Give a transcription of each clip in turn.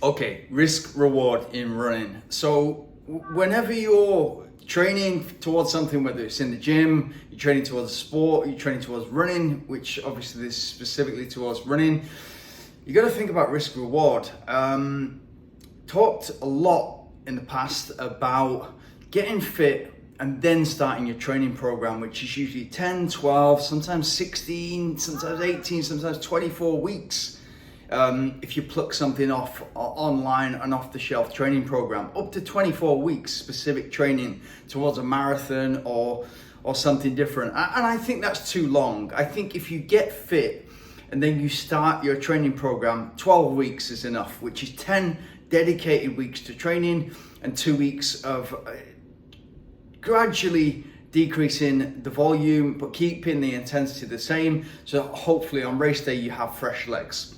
Okay, risk reward in running. So whenever you're training towards something, whether it's in the gym, you're training towards a sport, you're training towards running, which obviously this is specifically towards running, you got to think about risk reward. Talked a lot in the past about getting fit and then starting your training program, which is usually 10, 12, sometimes 16, sometimes 18, sometimes 24 weeks. If you pluck something off online, an off-the-shelf training program, up to 24 weeks specific training towards a marathon or something different. And I think that's too long. I think if you get fit and then you start your training program, 12 weeks is enough, which is 10 dedicated weeks to training and 2 weeks of gradually decreasing the volume, but keeping the intensity the same. So hopefully on race day, you have fresh legs.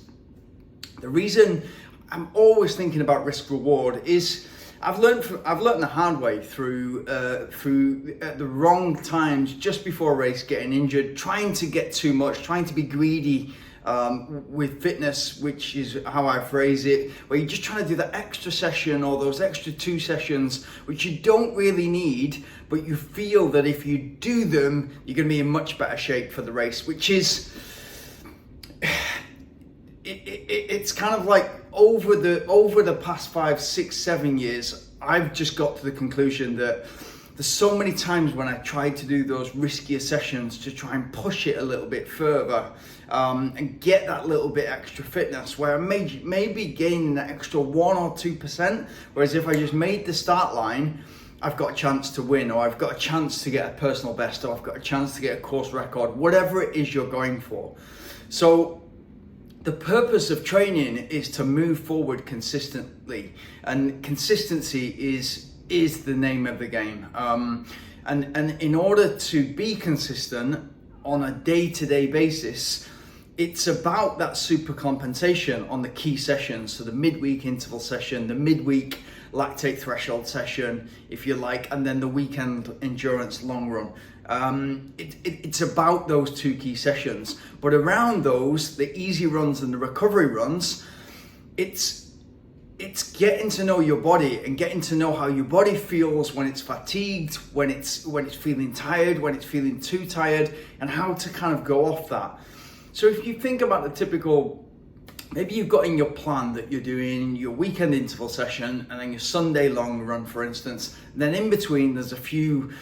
The reason I'm always thinking about risk reward is I've learned the hard way through at the wrong times, just before a race, getting injured, trying to get too much, trying to be greedy with fitness, which is how I phrase it, where you're just trying to do that extra session or those extra 2 sessions, which you don't really need, but you feel that if you do them, you're going to be in much better shape for the race, which is... It's kind of like over the past 5, 6, 7 years, I've just got to the conclusion that there's so many times when I tried to do those riskier sessions to try and push it a little bit further and get that little bit extra fitness, where I maybe gaining that extra 1 or 2%, whereas if I just made the start line, I've got a chance to win, or I've got a chance to get a personal best, or I've got a chance to get a course record, whatever it is you're going for. So the purpose of training is to move forward consistently, and consistency is the name of the game. And in order to be consistent on a day-to-day basis, it's about that super compensation on the key sessions. So the midweek interval session, the midweek lactate threshold session, if you like, and then the weekend endurance long run. It's about those 2 key sessions, but around those, the easy runs and the recovery runs, it's getting to know your body and getting to know how your body feels when it's fatigued, when it's feeling tired, when it's feeling too tired, and how to kind of go off that. So if you think about the typical, maybe you've got in your plan that you're doing your weekend interval session and then your Sunday long run, for instance, and then in between there's a few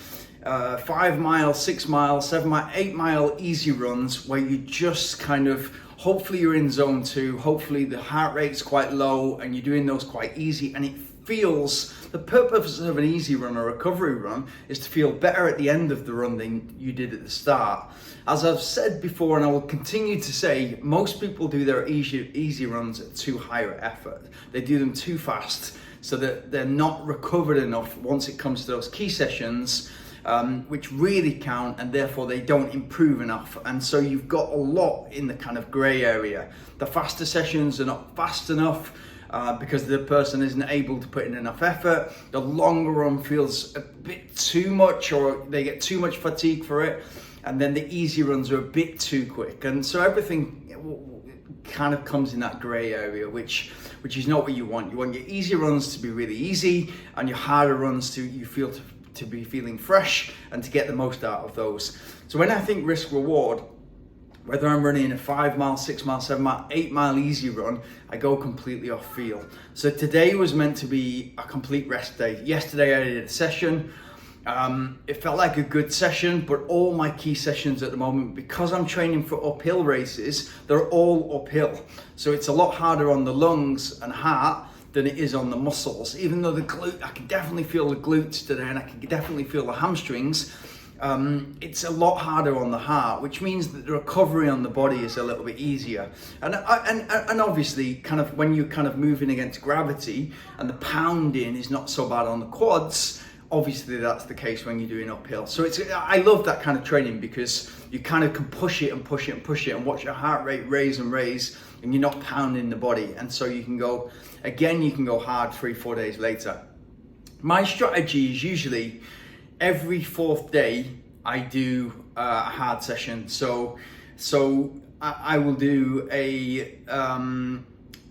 5 mile, 6 mile, 7 mile, 8 mile easy runs where you just kind of, hopefully you're in zone 2, hopefully the heart rate's quite low and you're doing those quite easy, and it feels, the purpose of an easy run or recovery run is to feel better at the end of the run than you did at the start. As I've said before, and I will continue to say, most people do their easy runs at too high an effort. They do them too fast, so that they're not recovered enough once it comes to those key sessions, which really count, and therefore they don't improve enough. And so you've got a lot in the kind of grey area. The faster sessions are not fast enough because the person isn't able to put in enough effort. The longer run feels a bit too much, or they get too much fatigue for it. And then the easy runs are a bit too quick. And so everything kind of comes in that grey area, which is not what you want. You want your easy runs to be really easy, and your harder runs to be feeling fresh and to get the most out of those. So when I think risk reward, whether I'm running a 5 mile, 6 mile, 7 mile, 8 mile easy run, I go completely off feel. So today was meant to be a complete rest day. Yesterday I did a session. It felt like a good session, but all my key sessions at the moment, because I'm training for uphill races, they're all uphill. So it's a lot harder on the lungs and heart than it is on the muscles. Even though the glute, I can definitely feel the glutes today, and I can definitely feel the hamstrings. It's a lot harder on the heart, which means that the recovery on the body is a little bit easier. And obviously, kind of when you're kind of moving against gravity, and the pounding is not so bad on the quads. Obviously, that's the case when you're doing uphill. So I love that kind of training, because you kind of can push it and push it and push it and watch your heart rate raise and raise, and you're not pounding the body. And so you can go hard 3-4 days later. My strategy is usually every 4th day I do a hard session. So I will do an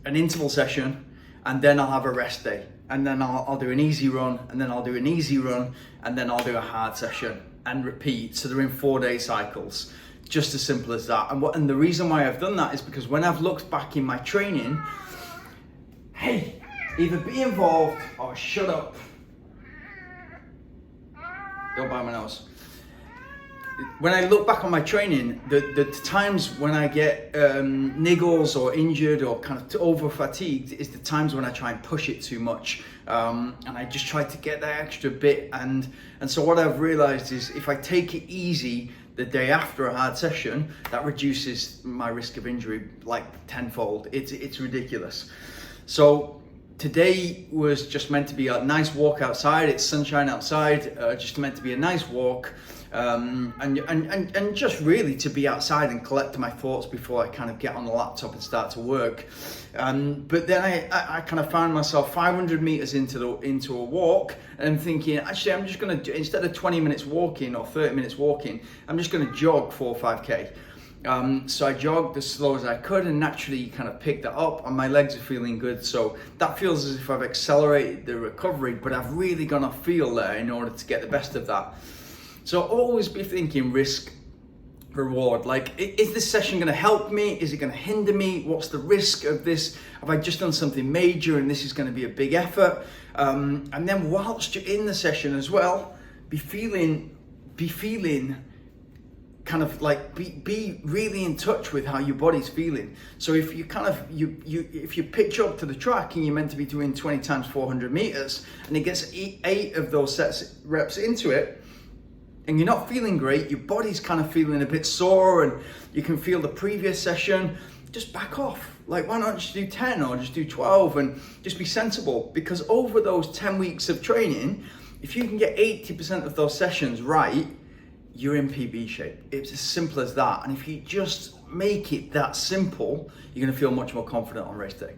interval session, and then I'll have a rest day, and then I'll do an easy run, and then I'll do an easy run, and then I'll do a hard session, and repeat. So they're in 4-day cycles, just as simple as that. And the reason why I've done that is because when I've looked back in my training, hey, either be involved or shut up. Don't bite my nose. When I look back on my training, the times when I get niggles or injured or kind of over fatigued is the times when I try and push it too much, and I just try to get that extra bit. And so what I've realized is if I take it easy the day after a hard session, that reduces my risk of injury like tenfold. It's ridiculous. So today was just meant to be a nice walk outside. It's sunshine outside, just meant to be a nice walk. And just really to be outside and collect my thoughts before I kind of get on the laptop and start to work. But then I kind of found myself 500 meters into a walk, and I'm thinking, actually, I'm just going to, instead of 20 minutes walking or 30 minutes walking, I'm just going to jog 4 or 5K. So I jogged as slow as I could, and naturally kind of picked that up, and my legs are feeling good. So that feels as if I've accelerated the recovery, but I've really got to feel there in order to get the best of that. So always be thinking risk reward. Like, is this session going to help me? Is it going to hinder me? What's the risk of this? Have I just done something major and this is going to be a big effort? And then whilst you're in the session as well, be feeling kind of like be really in touch with how your body's feeling. So if you kind of if you pitch up to the track and you're meant to be doing 20 times 400 meters and it gets 8 of those reps into it, and you're not feeling great, your body's kind of feeling a bit sore, and you can feel the previous session, just back off. Like, why not just do 10 or just do 12 and just be sensible? Because over those 10 weeks of training, if you can get 80% of those sessions right, you're in PB shape. It's as simple as that. And if you just make it that simple, you're going to feel much more confident on race day.